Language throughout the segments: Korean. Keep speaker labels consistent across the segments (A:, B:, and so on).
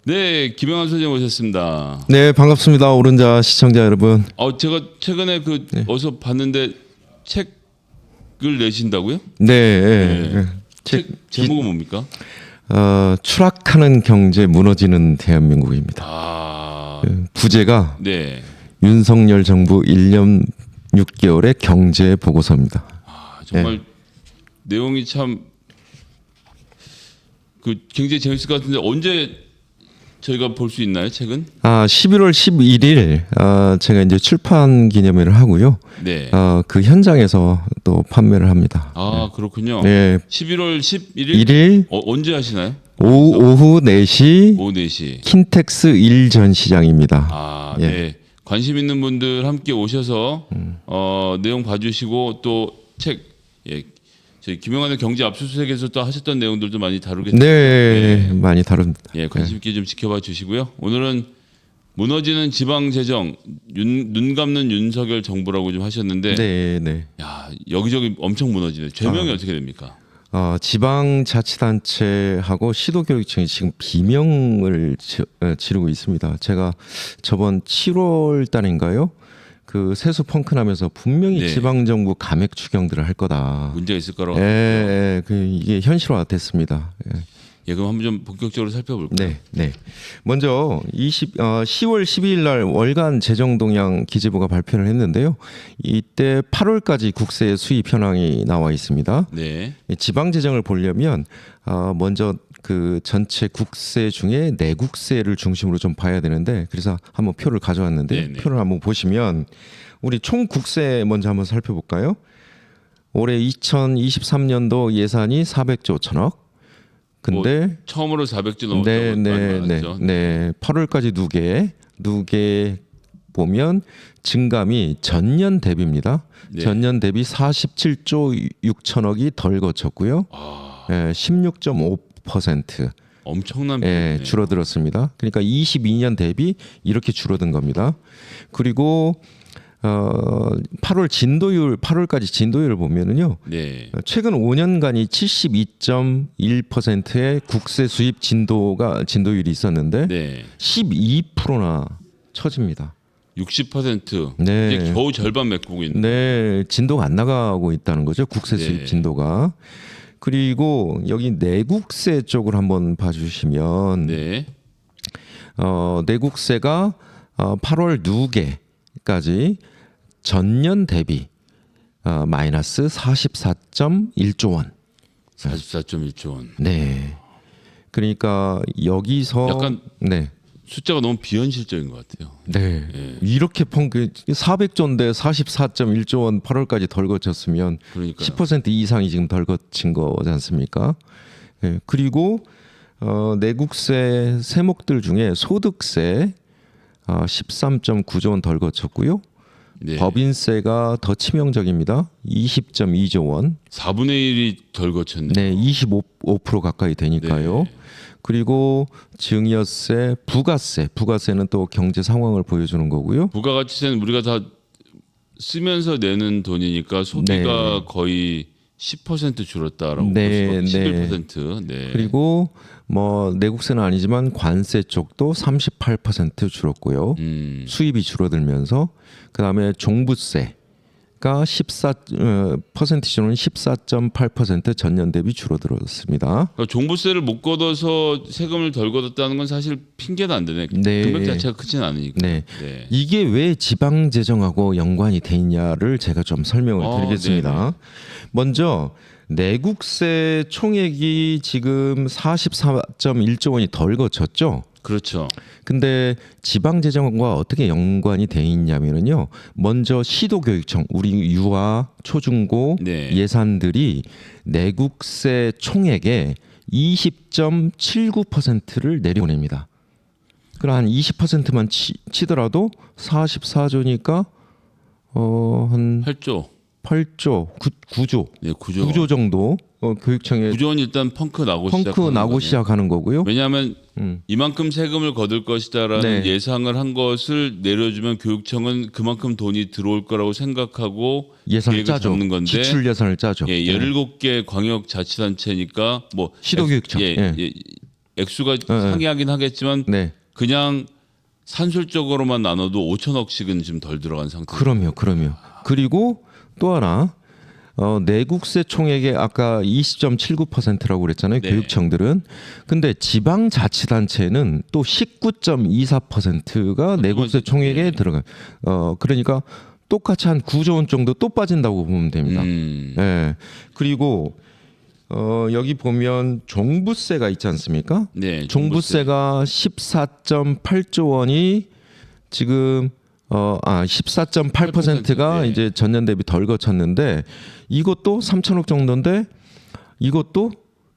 A: 네, 김영환 소장 오셨습니다.
B: 네, 반갑습니다. 오른자 시청자 여러분.
A: 제가 최근에 어디서 봤는데 책을 내신다고요?
B: 네.
A: 책 제목은 뭡니까?
B: 추락하는 경제, 무너지는 대한민국입니다. 부제가
A: 네.
B: 윤석열 정부 1년 6개월의 경제 보고서입니다.
A: 정말 내용이 참 굉장히 재밌을 것 같은데 언제 저희가 볼 수 있나요, 책은?
B: 11월 11일 제가 이제 출판 기념회를 하고요.
A: 네.
B: 그 현장에서 또 판매를 합니다.
A: 그렇군요.
B: 네.
A: 11월 11일?
B: 1일
A: 언제 하시나요?
B: 오후 4시
A: 오후 4시.
B: 킨텍스 1전 시장입니다.
A: 네. 관심 있는 분들 함께 오셔서 내용 봐주시고 또 책 저희 김영환의 경제 압수수색에서 또 하셨던 내용들도 많이 다루겠습니다.
B: 네, 많이 다룹니다.
A: 관심 있게 좀 지켜봐 주시고요. 오늘은 무너지는 지방 재정, 눈 감는 윤석열 정부라고 좀 하셨는데,
B: 네.
A: 야 여기저기 엄청 무너지네. 죄명이 어떻게 됩니까?
B: 지방자치단체하고 시도교육청이 지금 비명을 지르고 있습니다. 제가 저번 7월 달인가요? 그 세수 펑크나면서 분명히 지방정부 감액 추경들을 할 거다.
A: 문제가 있을 거라고.
B: 이게 현실화됐습니다.
A: 그럼 한번 좀 본격적으로 살펴볼까요?
B: 네. 먼저 10월 12일 날 월간 재정동향 기재부가 발표를 했는데요. 이때 8월까지 국세 수입 현황이 나와 있습니다.
A: 네.
B: 지방 재정을 보려면 먼저 그 전체 국세 중에 내국세를 중심으로 좀 봐야 되는데, 그래서 한번 표를 가져왔는데 표를 한번 보시면 우리 총 국세 먼저 한번 살펴볼까요? 올해 2023년도 예산이 400조 1천억. 근데
A: 처음으로 400조 넘었죠.
B: 네. 8월까지 누계 보면 증감이 전년 대비입니다. 전년 대비 47조 6천억이 덜 거쳤고요. 16.5%
A: 엄청난
B: 줄어들었습니다. 그러니까 22년 대비 이렇게 줄어든 겁니다. 그리고 8월까지 진도율을 보면은요. 최근 5년간이 72.1%의 국세 수입 진도율이 있었는데 12%나 처집니다.
A: 60%. 이제 겨우 절반 메꾸고 있는.
B: 네, 진도가 안 나가고 있다는 거죠. 국세 수입 진도가. 그리고 여기 내국세 쪽을 한번 봐주시면 내국세가 8월 누계까지 전년 대비 마이너스 44.1조 원.
A: 44.1조 원.
B: 네. 그러니까 여기서
A: 약간 숫자가 너무 비현실적인 것 같아요.
B: 이렇게 400조인데 44.1조 원 8월까지 덜 거쳤으면 10% 이상이 지금 덜 거친 거지 않습니까? 그리고 내국세 세목들 중에 소득세 13.9조 원 덜 거쳤고요. 법인세가 더 치명적입니다. 20.2조 원.
A: 4분의 1이 덜 거쳤네요.
B: 25% 가까이 되니까요. 그리고 증여세, 부가세는 또 경제 상황을 보여주는 거고요.
A: 부가가치세는 우리가 다 쓰면서 내는 돈이니까 소비가 거의 10% 줄었다라고 볼 수가 11%.
B: 그리고 뭐 내국세는 아니지만 관세 쪽도 38% 줄었고요. 수입이 줄어들면서 그다음에 종부세가 퍼센티지로는 14.8% 전년 대비 줄어들었습니다.
A: 그러니까 종부세를 못 걷어서 세금을 덜 걷었다는 건 사실 핑계도 안 되네. 금액 자체가 크지는 않으니까.
B: 이게 왜 지방 재정하고 연관이 돼 있냐를 제가 좀 설명을 드리겠습니다. 먼저 내국세 총액이 지금 44.1조 원이 덜 거쳤죠.
A: 그렇죠.
B: 근데 지방 재정과 어떻게 연관이 돼 있냐면요. 먼저 시도교육청, 우리 유아 초중고 예산들이 내국세 총액의 20.79%를 내려보냅니다. 그럼 한 20%만 치더라도 44조니까 한 8조, 9조 정도 교육청에
A: 9조 원 일단 펑크
B: 나고 시작하는 거고요.
A: 왜냐하면 이만큼 세금을 거둘 것이다라는 예상을 한 것을 내려주면 교육청은 그만큼 돈이 들어올 거라고 생각하고
B: 예산을 짜죠.
A: 건데
B: 지출 예산을 짜죠.
A: 17개 광역자치단체니까 뭐
B: 시도교육청
A: 액수가 상이하긴 하겠지만
B: 네.
A: 그냥 산술적으로만 나눠도 5천억씩은 지금 덜 들어간 상태.
B: 그럼요. 그리고 또 하나 내국세 총액의 아까 20.79%라고 그랬잖아요.
A: 네.
B: 교육청들은. 근데 지방자치단체는 또 19.24%가 내국세 총액에
A: 네.
B: 들어가요. 그러니까 똑같이 한 9조 원 정도 또 빠진다고 보면 됩니다. 예. 그리고 여기 보면 종부세가 있지 않습니까?
A: 네,
B: 종부세가 14.8조 원이 지금 14.8%가
A: 네.
B: 이제 전년 대비 덜 거쳤는데 이것도 3천억 정도인데 이것도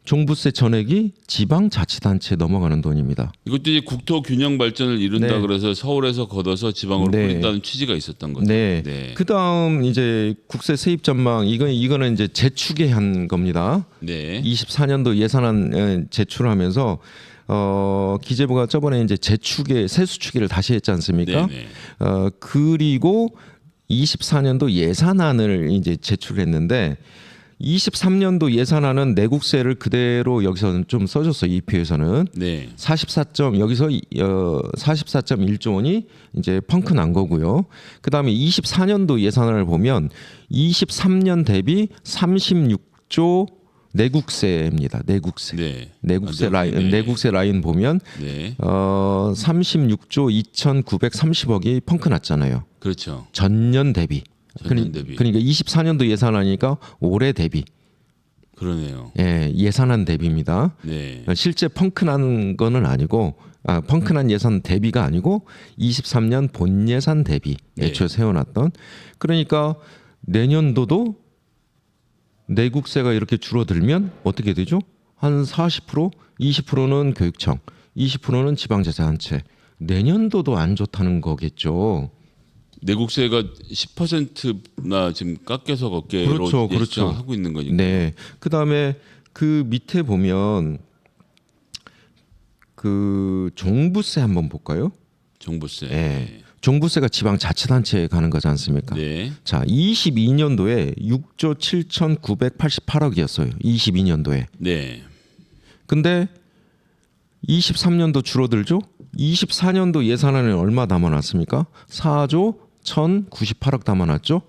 B: 종부세 전액이 지방자치단체에 넘어가는 돈입니다.
A: 이것도 이제 국토 균형 발전을 이룬다
B: 네.
A: 그래서 서울에서 걷어서 지방으로
B: 네.
A: 뿌린다는 취지가 있었던 거죠.
B: 네.
A: 네.
B: 그다음 이제 국세 세입 전망 이거는 이제 재추계한 겁니다.
A: 네.
B: 24년도 예산안 제출하면서 기재부가 저번에 이제 재추계 세수 추계를 다시 했지 않습니까?
A: 네.
B: 그리고 24년도 예산안을 이제 제출했는데 23년도 예산안은 내국세를 그대로 여기서는 좀 써줬어요. EP에서는
A: 네.
B: 44.1조 원이 이제 펑크 난 거고요. 그다음에 24년도 예산안을 보면 23년 대비 36조 내국세입니다. 내국세.
A: 네.
B: 내국세 라인
A: 네.
B: 내국세 라인 보면
A: 네.
B: 36조 2,930억이 펑크 났잖아요.
A: 그렇죠.
B: 전년 대비.
A: 전년 대비.
B: 그러니까 24년도 예산하니까 올해 대비.
A: 그러네요.
B: 예산안 대비입니다.
A: 네.
B: 실제 펑크 난 거는 아니고 펑크 난 예산 대비가 아니고 23년 본 예산 대비 애초에 세워놨던. 그러니까 내년도도 내국세가 이렇게 줄어들면 어떻게 되죠? 한 40%, 20%는 교육청, 20%는 지방자치단체. 내년도도 안 좋다는 거겠죠.
A: 내국세가 10%나 지금 깎여서 걷게로
B: 그렇죠.
A: 하고 있는 거니까.
B: 네. 그다음에 그 밑에 보면 그 종부세 한번 볼까요?
A: 종부세.
B: 네. 종부세가 지방자치단체에 가는 거지 않습니까?
A: 네.
B: 자, 22년도에 6조 7,988억이었어요. 22년도에.
A: 네.
B: 근데 23년도 줄어들죠? 24년도 예산안에 얼마 담아놨습니까? 4조 1,098억 담아놨죠?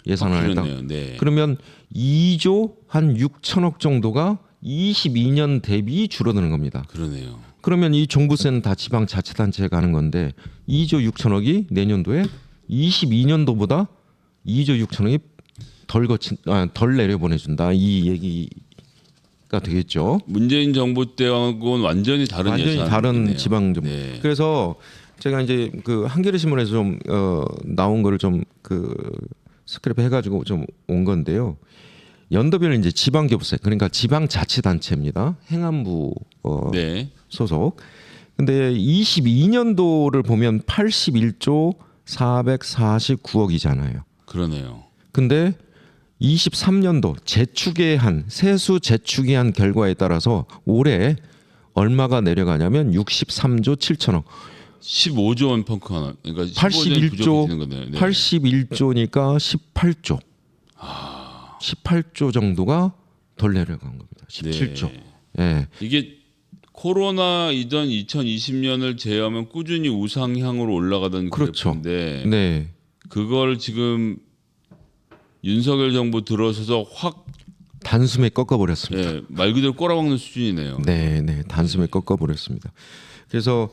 B: 예산안에다.
A: 그렇네요. 네.
B: 그러면 2조 한 6천억 정도가 22년 대비 줄어드는 겁니다.
A: 그러네요.
B: 그러면 이 종부세는 다 지방자치단체에 가는 건데 2조 6천억이 내년도에 22년도보다 2조 6천억이 덜 내려보내준다. 이 얘기가 되겠죠.
A: 문재인 정부 때하고는 완전히 다른
B: 다른 지방 정부.
A: 네.
B: 그래서 제가 이제 그 한겨레 신문에서 좀 나온 거를 좀 그 스크랩 해가지고 좀 온 건데요. 연도별 이제 지방교부세 그러니까 지방자치단체입니다. 행안부
A: 네.
B: 소속. 근데 22년도를 보면 81조 449억이잖아요.
A: 그러네요.
B: 근데 23년도 세수 재추계한 결과에 따라서 올해 얼마가 내려가냐면 63조 7천억.
A: 15조 원 펑크 하나. 그러니까 15조 거네요. 네.
B: 81조니까 18조. 18조 정도가 덜 내려간 겁니다. 17조.
A: 네. 이게 코로나 이전 2020년을 제외하면 꾸준히 우상향으로 올라가던 그래프인데
B: 네.
A: 그걸 지금 윤석열 정부 들어서서 확
B: 단숨에 꺾어버렸습니다.
A: 네, 말 그대로 꼬라박는 수준이네요.
B: 네, 단숨에 꺾어버렸습니다. 그래서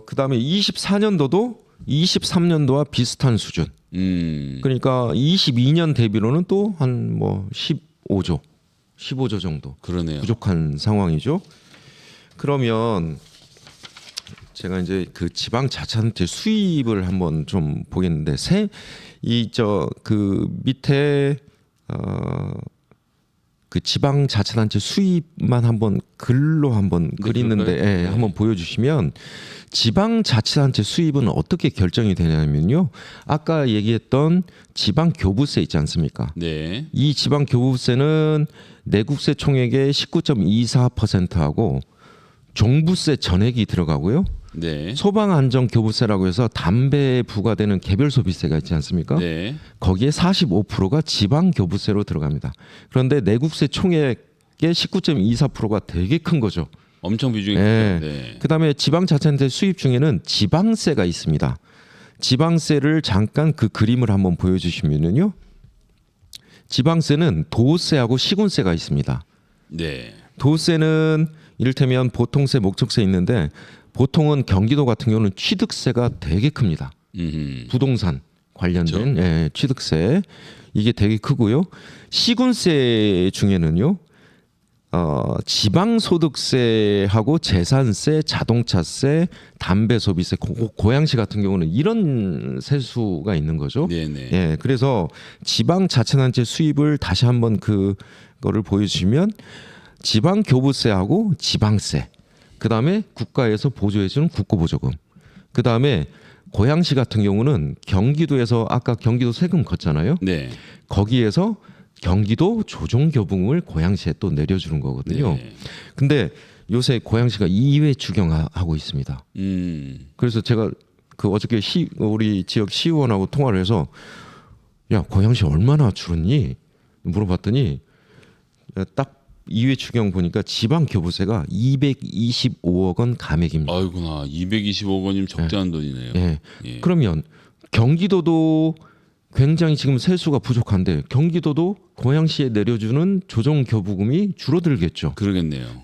B: 그다음에 24년도도 23년도와 비슷한 수준. 그러니까 22년 대비로는 또 한 뭐 15조 정도
A: 그러네요.
B: 부족한 상황이죠. 그러면 제가 이제 그 지방자치단체 수입을 한번 좀 보겠는데 그 밑에 그 지방자치단체 수입만 한번 글로 한번 그리는데 한번 보여주시면 지방자치단체 수입은 어떻게 결정이 되냐면요. 아까 얘기했던 지방교부세 있지 않습니까?
A: 네.
B: 이 지방교부세는 내국세 총액의 19.24%하고 종부세 전액이 들어가고요.
A: 네.
B: 소방안전교부세라고 해서 담배에 부과되는 개별소비세가 있지 않습니까?
A: 네.
B: 거기에 45%가 지방교부세로 들어갑니다. 그런데 내국세 총액의 19.24%가 되게 큰 거죠.
A: 엄청 비중이
B: 예.
A: 크죠. 네.
B: 그다음에 지방자치단체 수입 중에는 지방세가 있습니다. 지방세를 잠깐 그 그림을 한번 보여주시면은요. 지방세는 도세하고 시군세가 있습니다.
A: 네.
B: 도세는 이를테면 보통세, 목적세 있는데 보통은 경기도 같은 경우는 취득세가 되게 큽니다. 부동산 관련된 예, 취득세 이게 되게 크고요. 시군세 중에는요. 지방소득세하고 재산세, 자동차세, 담배소비세, 고양시 같은 경우는 이런 세수가 있는 거죠.
A: 네네.
B: 예, 그래서 지방자치단체 수입을 다시 한번 그거를 보여주시면 지방교부세하고 지방세, 그 다음에 국가에서 보조해주는 국고보조금, 그 다음에 고양시 같은 경우는 경기도에서 아까 경기도 세금 걷잖아요.
A: 네.
B: 거기에서 경기도 조정교부금을 고양시에 또 내려주는 거거든요.
A: 네.
B: 근데 요새 고양시가 2회 추경하고 있습니다. 그래서 제가 그 어저께 우리 지역 시의원하고 통화를 해서 야 고양시 얼마나 줄었니? 물어봤더니 딱 2회 추경 보니까 지방 교부세가 225억 원 감액입니다.
A: 아이구나 225억 원이면 적대한 돈이네요.
B: 예.
A: 예.
B: 그러면 경기도도 굉장히 지금 세수가 부족한데 경기도도 고양시에 내려주는 조정교부금이 줄어들겠죠.
A: 그러겠네요.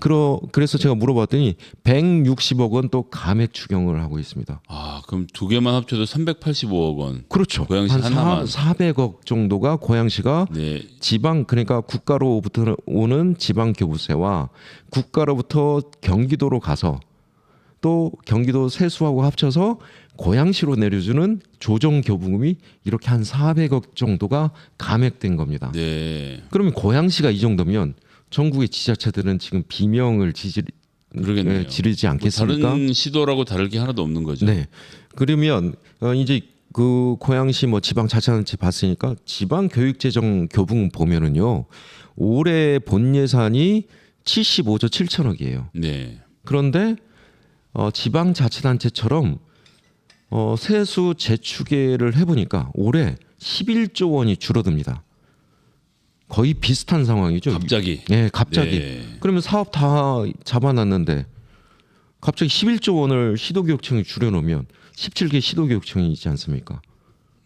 B: 그래서 제가 물어봤더니 160억 원 또 감액 추경을 하고 있습니다.
A: 아 그럼 두 개만 합쳐도 385억 원.
B: 그렇죠.
A: 고양시
B: 한
A: 하나만.
B: 400억 정도가 고양시가
A: 네.
B: 지방 그러니까 국가로부터 오는 지방 교부세와 국가로부터 경기도로 가서 또 경기도 세수하고 합쳐서 고양시로 내려주는 조정교부금이 이렇게 한 400억 정도가 감액된 겁니다.
A: 네.
B: 그러면 고양시가 이 정도면 전국의 지자체들은 지금 비명을
A: 그러겠네요.
B: 지르지
A: 뭐
B: 않겠습니까?
A: 다른 시도라고 다를 게 하나도 없는 거죠.
B: 네. 그러면 이제 그 고양시 뭐 지방자치단체 봤으니까 지방교육재정 교부금 보면은요 올해 본 예산이 75조 7천억이에요.
A: 네.
B: 그런데 지방자치단체처럼 세수 재추계를 해보니까 올해 11조 원이 줄어듭니다. 거의 비슷한 상황이죠.
A: 갑자기.
B: 네, 갑자기.
A: 네.
B: 그러면 사업 다 잡아놨는데 갑자기 11조 원을 시도교육청이 줄여놓으면 17개 시도교육청이 있지 않습니까?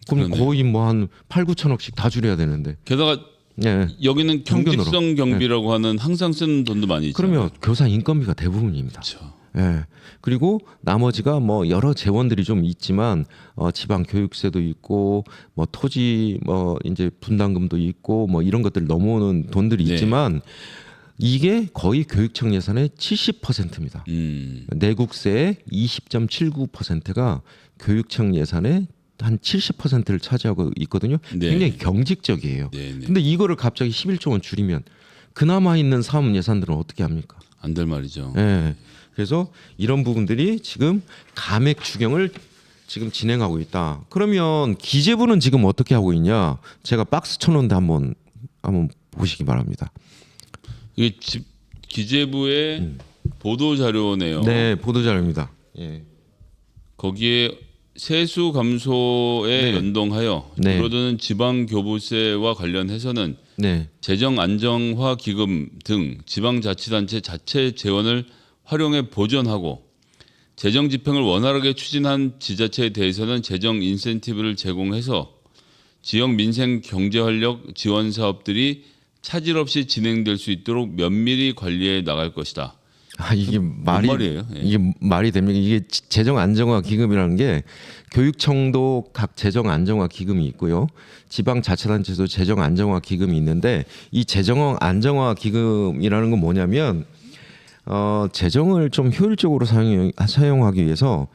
B: 그럼
A: 그러네요.
B: 거의 뭐 한 8, 9천억씩 다 줄여야 되는데.
A: 게다가
B: 네.
A: 여기는
B: 평균으로.
A: 경직성 경비라고 하는 항상 쓰는 돈도 많이 있잖아요.
B: 그러면 교사 인건비가 대부분입니다.
A: 그렇죠.
B: 예. 그리고 나머지가 뭐 여러 재원들이 좀 있지만 지방 교육세도 있고 뭐 토지 뭐 이제 분담금도 있고 뭐 이런 것들 넘어오는 돈들이
A: 네.
B: 있지만 이게 거의 교육청 예산의 70%입니다. 내국세의 20.79%가 교육청 예산의 한 70%를 차지하고 있거든요.
A: 네.
B: 굉장히 경직적이에요.
A: 네, 네.
B: 근데 이거를 갑자기 11조 원 줄이면 그나마 있는 사업 예산들은 어떻게 합니까?
A: 안 될 말이죠.
B: 예. 그래서 이런 부분들이 지금 감액 추경을 지금 진행하고 있다. 그러면 기재부는 지금 어떻게 하고 있냐? 제가 박스 쳐놓은데 한번 보시기 바랍니다.
A: 이게 기재부의 보도 자료네요.
B: 네, 보도 자료입니다. 예.
A: 거기에 세수 감소에
B: 네.
A: 연동하여
B: 네.
A: 줄어드는 지방 교부세와 관련해서는
B: 네,
A: 재정 안정화 기금 등 지방자치단체 자체 재원을 활용해 보전하고 재정 집행을 원활하게 추진한 지자체에 대해서는 재정 인센티브를 제공해서 지역 민생 경제 활력 지원 사업들이 차질 없이 진행될 수 있도록 면밀히 관리해 나갈 것이다.
B: 이게
A: 말이에요? 예.
B: 이게 말이 됩니까? 이게 재정 안정화 기금이라는 게 교육청도 각 재정 안정화 기금이 있고요. 지방자치단체도 재정 안정화 기금이 있는데 이 재정 안정화 기금이라는 건 뭐냐면 재정을 좀 효율적으로 사용하기 위해서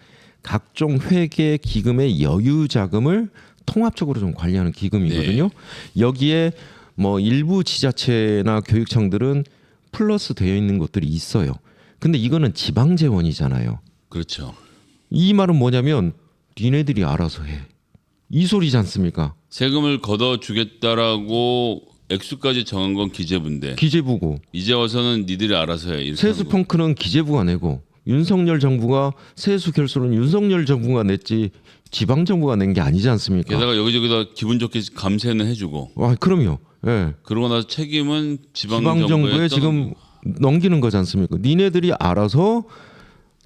B: 각종 회계 기금의 여유 자금을 통합적으로 좀 관리하는 기금이거든요. 여기에 뭐 일부 지자체나 교육청들은 플러스 되어 있는 것들이 있어요. 근데 이거는 지방 재원이잖아요.
A: 그렇죠.
B: 이 말은 뭐냐면 니네들이 알아서 해. 이 소리지 않습니까?
A: 세금을 걷어 주겠다라고 액수까지 정한 건 기재부인데
B: 기재부고
A: 이제 와서는 니들이 알아서 해. 이렇게
B: 세수
A: 하는 거.
B: 펑크는 기재부가 내고 윤석열 정부가 세수 결수는 윤석열 정부가 냈지 지방 정부가 낸 게 아니지 않습니까?
A: 게다가 여기저기다 기분 좋게 감세는 해주고
B: 와, 그럼요. 예.
A: 그러고 나서 책임은 지방
B: 지방 정부에
A: 정부에
B: 지금 넘기는 거지 않습니까? 니네들이 알아서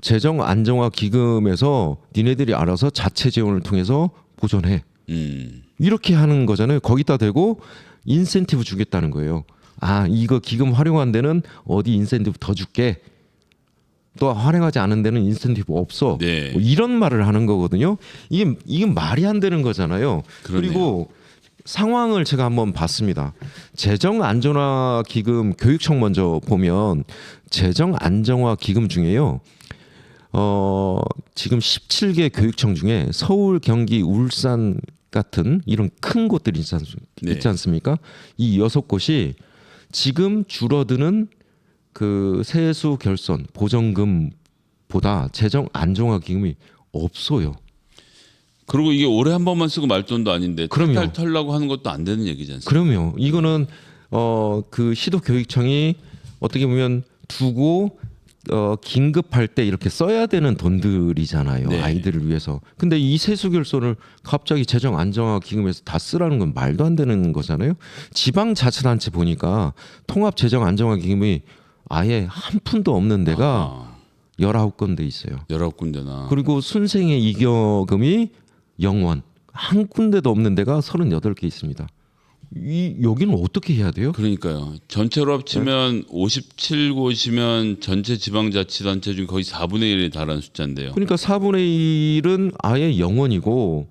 B: 재정 안정화 기금에서 니네들이 알아서 자체 재원을 통해서 보존해. 이렇게 하는 거잖아요. 거기다 대고 인센티브 주겠다는 거예요. 아, 이거 기금 활용한 데는 어디 인센티브 더 줄게. 또 활용하지 않은 데는 인센티브 없어.
A: 네.
B: 뭐 이런 말을 하는 거거든요. 이게 말이 안 되는 거잖아요.
A: 그러네요.
B: 그리고 상황을 제가 한번 봤습니다. 재정 안정화 기금 교육청 먼저 보면 재정 안정화 기금 중에요. 지금 17개 교육청 중에 서울, 경기, 울산 같은 이런 큰 곳들이 있지 않습니까? 이 6곳이 지금 줄어드는 그 세수 결손 보전금보다 재정 안정화 기금이 없어요.
A: 그리고 이게 올해 한 번만 쓰고 말 돈도 아닌데
B: 그럼요.
A: 탈탈 털라고 하는 것도 안 되는 얘기지 않습니까?
B: 그럼요. 이거는 그 시도교육청이 어떻게 보면 두고 긴급할 때 이렇게 써야 되는 돈들이잖아요.
A: 네.
B: 아이들을 위해서. 근데 이 세수 결손을 갑자기 재정 안정화 기금에서 다 쓰라는 건 말도 안 되는 거잖아요. 지방자치단체 보니까 통합 재정 안정화 기금이 아예 한 푼도 없는 데가 19군데 있어요.
A: 19군데나.
B: 그리고 순생의 이겨금이 0원. 한 군데도 없는 데가 38개 있습니다. 여기는 어떻게 해야 돼요?
A: 그러니까요. 전체로 합치면 57곳이면 전체 지방자치단체 중 거의 4분의 1에 달하는 숫자인데요.
B: 그러니까 4분의 1은 아예 0원이고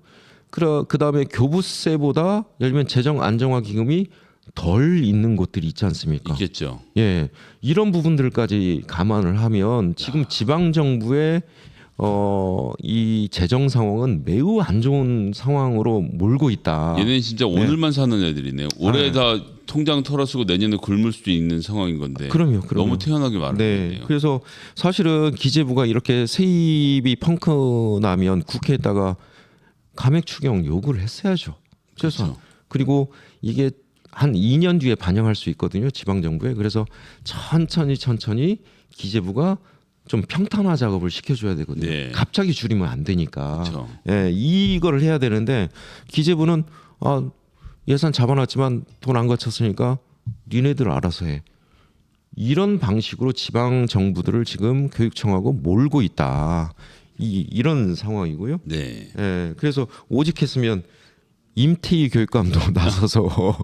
B: 그다음에 교부세보다 예를 들면 재정 안정화 기금이 덜 있는 곳들이 있지 않습니까?
A: 있겠죠.
B: 예. 이런 부분들까지 감안을 하면 지금 지방 정부의 이 재정 상황은 매우 안 좋은 상황으로 몰고 있다.
A: 얘는 진짜 오늘만 사는 애들이네요. 올해 다 통장 털어쓰고 내년에 굶을 수도 있는 상황인 건데.
B: 그럼요.
A: 너무 태연하게 말하네요.
B: 네. 그래서 사실은 기재부가 이렇게 세입이 펑크 나면 국회에다가 감액 추경 요구를 했어야죠. 최소한.
A: 그렇죠.
B: 그리고 이게 한 2년 뒤에 반영할 수 있거든요. 지방 정부에. 그래서 천천히 기재부가 좀 평탄화 작업을 시켜줘야 되거든요.
A: 네.
B: 갑자기 줄이면 안 되니까.
A: 그렇죠.
B: 예, 이거를 해야 되는데 기재부는 예산 잡아놨지만 돈 안 거쳤으니까 니네들 알아서 해. 이런 방식으로 지방 정부들을 지금 교육청하고 몰고 있다. 이런 상황이고요.
A: 네.
B: 예, 그래서 오직했으면 임태희 교육감도 나서서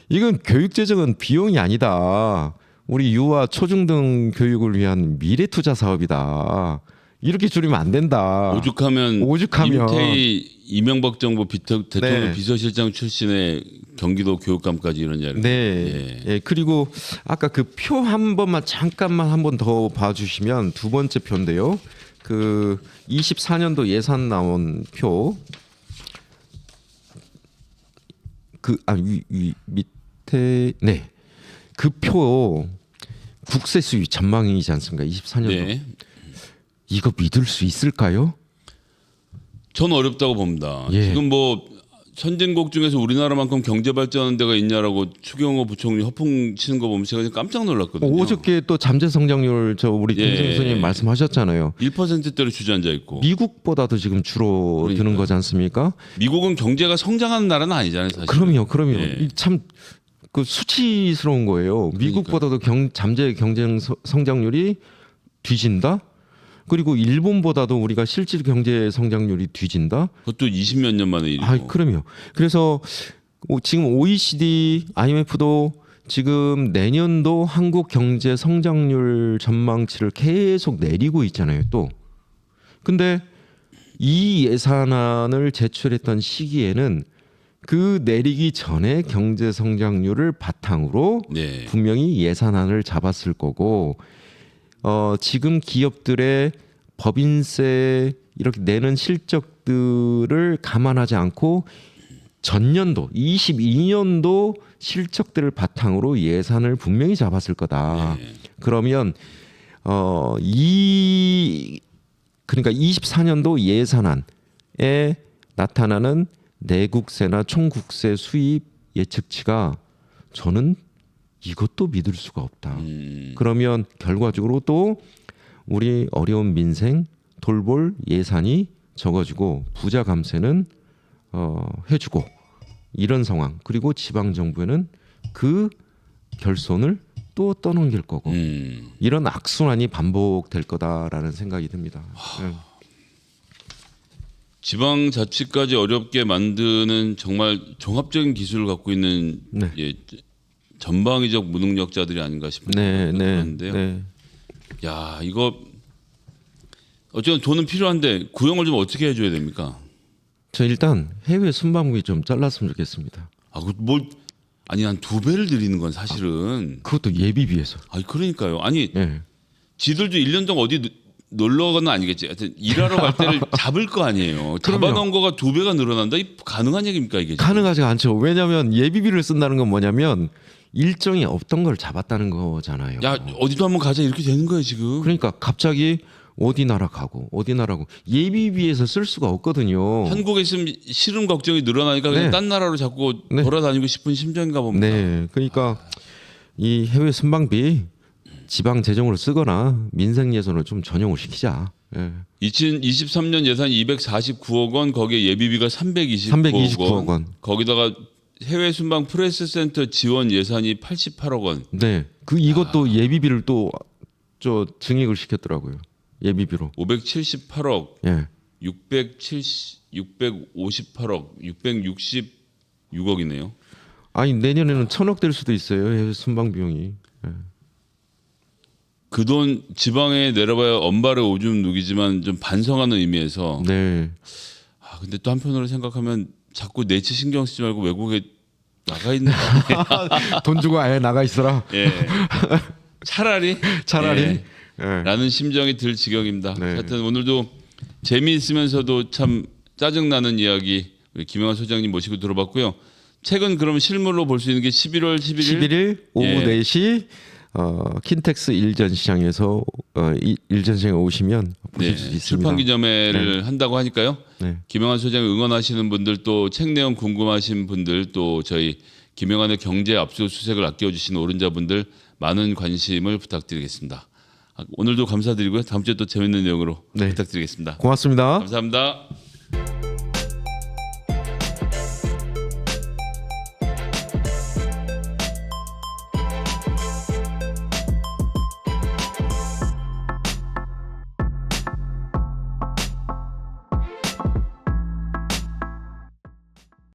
B: 이건 교육재정은 비용이 아니다. 우리 유아 초중등 교육을 위한 미래투자 사업이다. 이렇게 줄이면 안 된다.
A: 오죽하면 임태희 이명박 정부 대통령 비서실장 출신의 경기도 교육감까지 이런 자리.
B: 네. 예, 그리고 아까 그 표 한 번만 잠깐만 한 번 더 봐주시면 두 번째 표인데요. 그 24년도 예산 나온 표. 밑에 그 표 국세 수입 전망이지 않습니까? 24년도.
A: 네.
B: 이거 믿을 수 있을까요?
A: 전 어렵다고 봅니다.
B: 예.
A: 지금 뭐 선진국 중에서 우리나라만큼 경제 발전하는 데가 있냐라고 추경호 부총리 허풍 치는 거 보면 제가 지금 깜짝 놀랐거든요.
B: 어저께 또 잠재 성장률 우리 김승 교수님 말씀하셨잖아요.
A: 1%대로 주저앉아 있고.
B: 미국보다도 지금 줄어드는 거지 않습니까?
A: 미국은 경제가 성장하는 나라는 아니잖아요, 사실.
B: 그럼요.
A: 예.
B: 참 그 수치스러운 거예요. 미국보다도 잠재 경쟁 성장률이 뒤진다. 그리고 일본보다도 우리가 실질 경제 성장률이 뒤진다.
A: 그것도 20몇 년 만에 일이고.
B: 그럼요. 그래서 지금 OECD, IMF도 지금 내년도 한국 경제 성장률 전망치를 계속 내리고 있잖아요. 또. 근데 이 예산안을 제출했던 시기에는 그 내리기 전에 경제 성장률을 바탕으로
A: 네.
B: 분명히 예산안을 잡았을 거고 지금 기업들의 법인세 이렇게 내는 실적들을 감안하지 않고 전년도 22년도 실적들을 바탕으로 예산을 분명히 잡았을 거다.
A: 네.
B: 그러면 그러니까 24년도 예산안에 나타나는 내국세나 총국세 수입 예측치가 저는 이것도 믿을 수가 없다. 그러면 결과적으로 또 우리 어려운 민생 돌볼 예산이 적어지고 부자 감세는 해주고 이런 상황. 그리고 지방 정부에는 그 결손을 또 떠넘길 거고 이런 악순환이 반복될 거다라는 생각이 듭니다.
A: 지방자치까지 어렵게 만드는 정말 종합적인 기술을 갖고 있는
B: 네.
A: 예, 전방위적 무능력자들이 아닌가 싶은 생각이 드는데요.
B: 네.
A: 야, 이거 어쨌든 돈은 필요한데 구형을 좀 어떻게 해줘야 됩니까?
B: 저 일단 해외 순방비 좀 잘랐으면 좋겠습니다.
A: 아, 뭘 아니 한 2배를 드리는 건 사실은
B: 그것도 예비비에서.
A: 아니 그러니까요. 아니
B: 예.
A: 지들도 1년 동안 어디 놀러 가는 아니겠지. 하여튼 일하러 갈 때를 잡을 거 아니에요. 잡아놓은 거가 2배가 늘어난다. 이 가능한 얘기입니까 이게? 지금?
B: 가능하지 않죠. 왜냐하면 예비비를 쓴다는 건 뭐냐면 일정이 없던 걸 잡았다는 거잖아요.
A: 야 어디도 한번 가자 이렇게 되는 거예요 지금.
B: 그러니까 갑자기 어디 나라 가고 어디 나라고 예비비에서 쓸 수가 없거든요.
A: 한국에 있으면 싫은 걱정이 늘어나니까 그냥
B: 네.
A: 딴 나라로 자꾸
B: 네.
A: 돌아다니고 싶은 심정인가 봅니다.
B: 네, 그러니까 이 해외 순방비 지방 재정으로 쓰거나 민생 예산으로 좀 전용을 시키자. 예.
A: 2023년 예산 249억 원, 거기에 예비비가 329억
B: 329억 원.
A: 거기다가 해외 순방 프레스 센터 지원 예산이 88억 원.
B: 네, 그 이것도 예비비를 또 저 증액을 시켰더라고요. 예비비로.
A: 578억,
B: 예.
A: 658억, 666억이네요.
B: 아니 내년에는 1,000억 될 수도 있어요. 해외 순방 비용이. 예.
A: 그 돈 지방에 내려봐야 엄발에 오줌 누기지만 좀 반성하는 의미에서.
B: 네.
A: 아 근데 또 한편으로 생각하면 자꾸 내치 신경 쓰지 말고 외국에 나가 있는 거 아니에요?
B: 돈 주고 아예 나가 있어라.
A: 예. 차라리 예. 라는 심정이 들 지경입니다.
B: 네.
A: 하여튼 오늘도 재미있으면서도 참 짜증나는 이야기 우리 김영환 소장님 모시고 들어봤고요. 책은 그럼 실물로 볼 수 있는 게 11월
B: 11일 오후
A: 예.
B: 4시 킨텍스 일전시장에서 일전시장에 오시면 보실
A: 네,
B: 수 있습니다.
A: 출판기념회를 한다고 하니까요.
B: 네.
A: 김영환 소장 응원하시는 분들 또 책 내용 궁금하신 분들 또 저희 김영환의 경제 압수수색을 아껴주시는 오른자분들 많은 관심을 부탁드리겠습니다. 오늘도 감사드리고요. 다음 주에 또 재밌는 내용으로
B: 네.
A: 부탁드리겠습니다.
B: 고맙습니다.
A: 감사합니다.